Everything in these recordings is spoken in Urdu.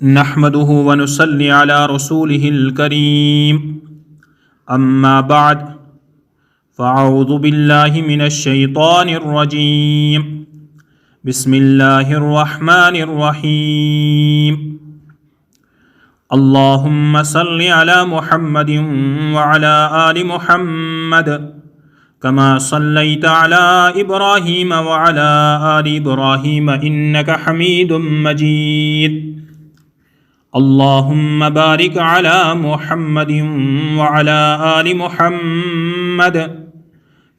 نحمده ونصلي على رسوله الكريم اما بعد فاعوذ بالله من الشيطان الرجيم بسم الله الرحمن الرحيم اللهم صل على محمد وعلى آل محمد كما صليت على إبراهيم وعلى آل إبراهيم إنك حميد مجيد اللهم بارك على محمد وعلى آل محمد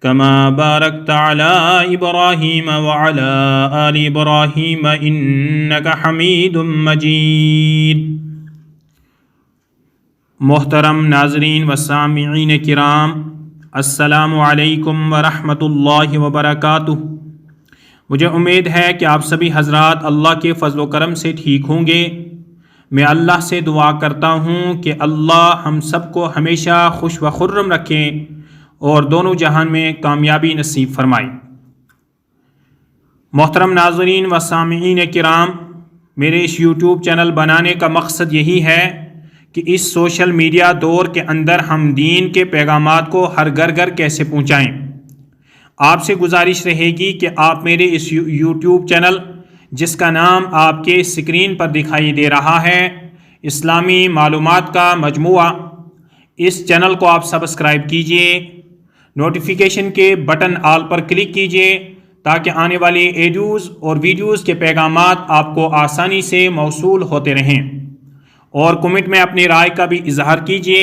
كما باركت على إبراهيم وعلى آل إبراهيم إنك حميد مجيد۔ محترم ناظرین و سامعین کرام، السلام علیکم ورحمۃ اللہ وبرکاتہ۔ مجھے امید ہے کہ آپ سبھی حضرات اللہ کے فضل و کرم سے ٹھیک ہوں گے۔ میں اللہ سے دعا کرتا ہوں کہ اللہ ہم سب کو ہمیشہ خوش و خرم رکھیں اور دونوں جہان میں کامیابی نصیب فرمائے۔ محترم ناظرین و سامعین کرام، میرے اس یوٹیوب چینل بنانے کا مقصد یہی ہے کہ اس سوشل میڈیا دور کے اندر ہم دین کے پیغامات کو ہر گھر گھر کیسے پہنچائیں۔ آپ سے گزارش رہے گی کہ آپ میرے اس یوٹیوب چینل جس کا نام آپ کے اسکرین پر دکھائی دے رہا ہے، اسلامی معلومات کا مجموعہ، اس چینل کو آپ سبسکرائب کیجئے، نوٹیفیکیشن کے بٹن آل پر کلک کیجئے تاکہ آنے والی ایڈیوز اور ویڈیوز کے پیغامات آپ کو آسانی سے موصول ہوتے رہیں، اور کمنٹ میں اپنی رائے کا بھی اظہار کیجئے۔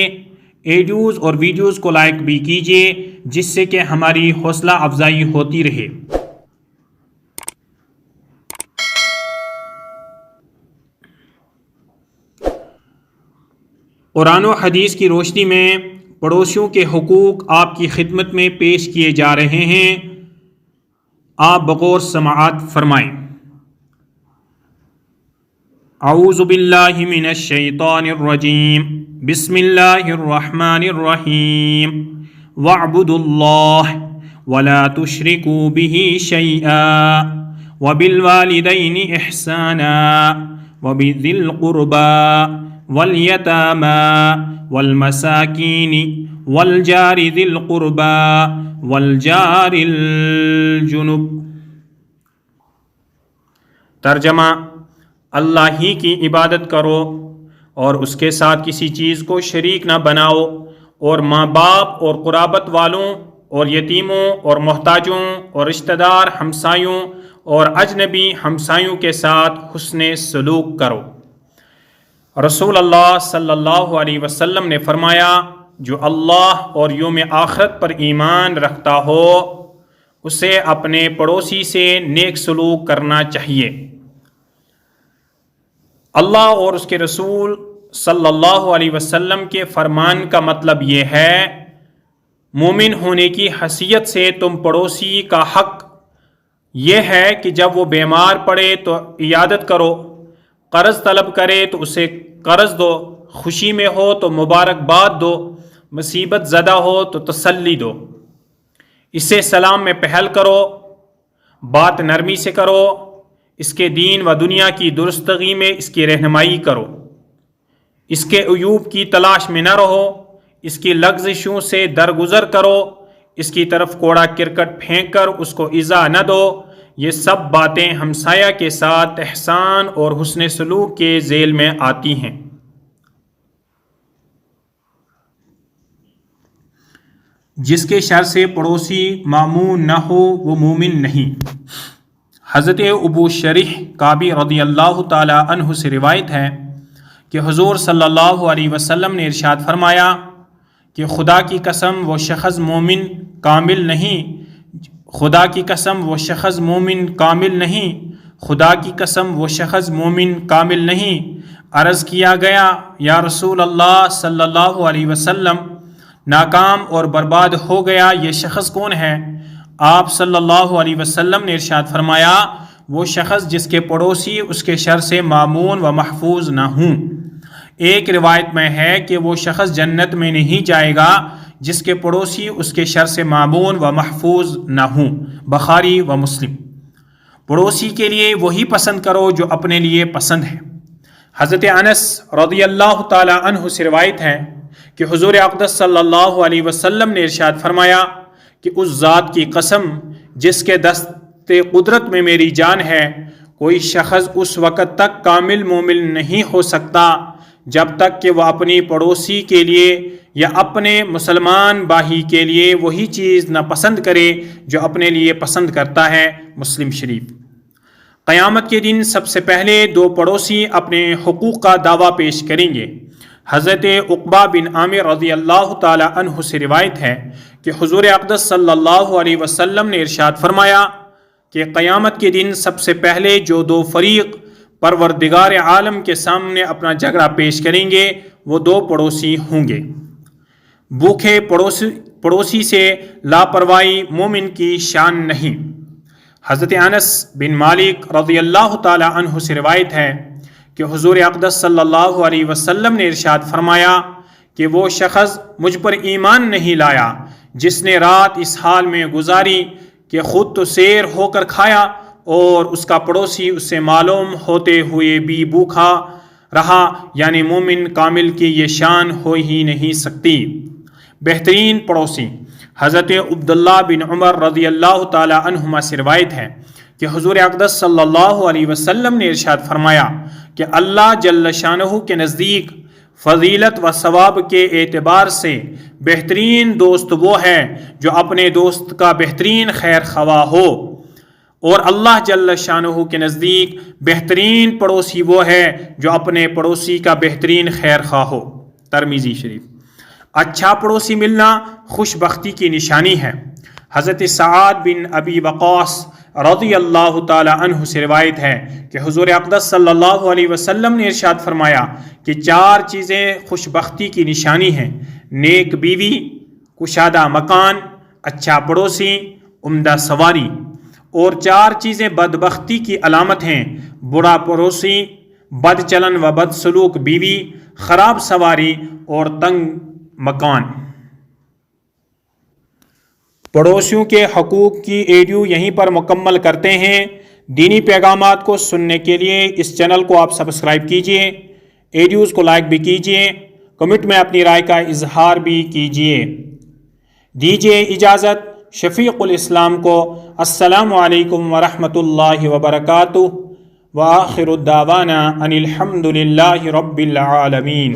ایڈیوز اور ویڈیوز کو لائک بھی کیجئے جس سے کہ ہماری حوصلہ افزائی ہوتی رہے۔ قرآن و حدیث کی روشنی میں پڑوسیوں کے حقوق آپ کی خدمت میں پیش کیے جا رہے ہیں، آپ بغور سماعت فرمائیں۔ اعوذ باللہ من الشیطان الرجیم، بسم اللہ الرحمن الرحیم، واعبدوا اللہ ولا تشرکوا بہ شیئا وبالوالدین احسانا وبذی القربى والیتامی والمساکین والجار ذی القربى والجار الجنب۔ ترجمہ: اللہ ہی کی عبادت کرو اور اس کے ساتھ کسی چیز کو شریک نہ بناؤ، اور ماں باپ اور قرابت والوں اور یتیموں اور محتاجوں اور رشتہ دار ہمسایوں اور اجنبی ہمسایوں کے ساتھ حسن سلوک کرو۔ رسول اللہ صلی اللہ علیہ وسلم نے فرمایا، جو اللہ اور یوم آخرت پر ایمان رکھتا ہو اسے اپنے پڑوسی سے نیک سلوک کرنا چاہیے۔ اللہ اور اس کے رسول صلی اللہ علیہ وسلم کے فرمان کا مطلب یہ ہے، مومن ہونے کی حیثیت سے تم پڑوسی کا حق یہ ہے کہ جب وہ بیمار پڑے تو عیادت کرو، قرض طلب کرے تو اسے قرض دو، خوشی میں ہو تو مبارکباد دو، مصیبت زدہ ہو تو تسلی دو، اسے سلام میں پہل کرو، بات نرمی سے کرو، اس کے دین و دنیا کی درستگی میں اس کی رہنمائی کرو، اس کے عیوب کی تلاش میں نہ رہو، اس کی لغزشوں سے درگزر کرو، اس کی طرف کوڑا کرکٹ پھینک کر اس کو ایذا نہ دو۔ یہ سب باتیں ہمسایہ کے ساتھ احسان اور حسن سلوک کے ذیل میں آتی ہیں۔ جس کے شر سے پڑوسی مامون نہ ہو وہ مومن نہیں۔ حضرت ابو شریح کعبی رضی اللہ تعالی عنہ سے روایت ہے کہ حضور صلی اللہ علیہ وسلم نے ارشاد فرمایا کہ خدا کی قسم وہ شخص مومن کامل نہیں، خدا کی قسم وہ شخص مومن کامل نہیں، خدا کی قسم وہ شخص مومن کامل نہیں۔ عرض کیا گیا، یا رسول اللہ صلی اللہ علیہ وسلم، ناکام اور برباد ہو گیا یہ شخص کون ہے؟ آپ صلی اللہ علیہ وسلم نے ارشاد فرمایا، وہ شخص جس کے پڑوسی اس کے شر سے مامون و محفوظ نہ ہوں۔ ایک روایت میں ہے کہ وہ شخص جنت میں نہیں جائے گا جس کے پڑوسی اس کے شر سے مامون و محفوظ نہ ہوں۔ بخاری و مسلم۔ پڑوسی کے لیے وہی پسند کرو جو اپنے لیے پسند ہے۔ حضرت انس رضی اللہ تعالی عنہ سے روایت ہے کہ حضور اقدس صلی اللہ علیہ وسلم نے ارشاد فرمایا کہ اس ذات کی قسم جس کے دست قدرت میں میری جان ہے، کوئی شخص اس وقت تک کامل مومن نہیں ہو سکتا جب تک کہ وہ اپنی پڑوسی کے لیے یا اپنے مسلمان بھائی کے لیے وہی چیز نہ پسند کرے جو اپنے لیے پسند کرتا ہے۔ مسلم شریف۔ قیامت کے دن سب سے پہلے دو پڑوسی اپنے حقوق کا دعویٰ پیش کریں گے۔ حضرت عقبہ بن عامر رضی اللہ تعالی عنہ سے روایت ہے کہ حضور اقدس صلی اللہ علیہ وسلم نے ارشاد فرمایا کہ قیامت کے دن سب سے پہلے جو دو فریق پروردگار عالم کے سامنے اپنا جھگڑا پیش کریں گے وہ دو پڑوسی ہوں گے۔ بھوکے پڑوسی سے لاپرواہی مومن کی شان نہیں۔ حضرت انس بن مالک رضی اللہ تعالی عنہ سے روایت ہے کہ حضور اقدس صلی اللہ علیہ وسلم نے ارشاد فرمایا کہ وہ شخص مجھ پر ایمان نہیں لایا جس نے رات اس حال میں گزاری کہ خود تو سیر ہو کر کھایا اور اس کا پڑوسی اس سے معلوم ہوتے ہوئے بھی بھوکا رہا، یعنی مومن کامل کی یہ شان ہو ہی نہیں سکتی۔ بہترین پڑوسی۔ حضرت عبداللہ بن عمر رضی اللہ تعالی عنہما سے روایت ہے کہ حضور اقدس صلی اللہ علیہ وسلم نے ارشاد فرمایا کہ اللہ جل شانہ کے نزدیک فضیلت و ثواب کے اعتبار سے بہترین دوست وہ ہے جو اپنے دوست کا بہترین خیر خواہ ہو، اور اللہ جل شانہ کے نزدیک بہترین پڑوسی وہ ہے جو اپنے پڑوسی کا بہترین خیر خواہ ہو۔ ترمذی شریف۔ اچھا پڑوسی ملنا خوش بختی کی نشانی ہے۔ حضرت سعد بن ابی وقاص رضی اللہ تعالی عنہ سے روایت ہے کہ حضور اقدس صلی اللہ علیہ وسلم نے ارشاد فرمایا کہ چار چیزیں خوش بختی کی نشانی ہیں: نیک بیوی، کشادہ مکان، اچھا پڑوسی، عمدہ سواری۔ اور چار چیزیں بدبختی کی علامت ہیں: برا پڑوسی، بد چلن و بد سلوک بیوی، خراب سواری اور تنگ مکان۔ پڑوسیوں کے حقوق کی ایڈیو یہیں پر مکمل کرتے ہیں۔ دینی پیغامات کو سننے کے لیے اس چینل کو آپ سبسکرائب کیجئے، ایڈیوز کو لائک بھی کیجئے، کمنٹ میں اپنی رائے کا اظہار بھی کیجئے۔ دیجئے اجازت شفیق الاسلام کو۔ السلام علیکم ورحمۃ اللہ وبرکاتہ، وآخر الدعوانا ان الحمد للہ رب العالمین۔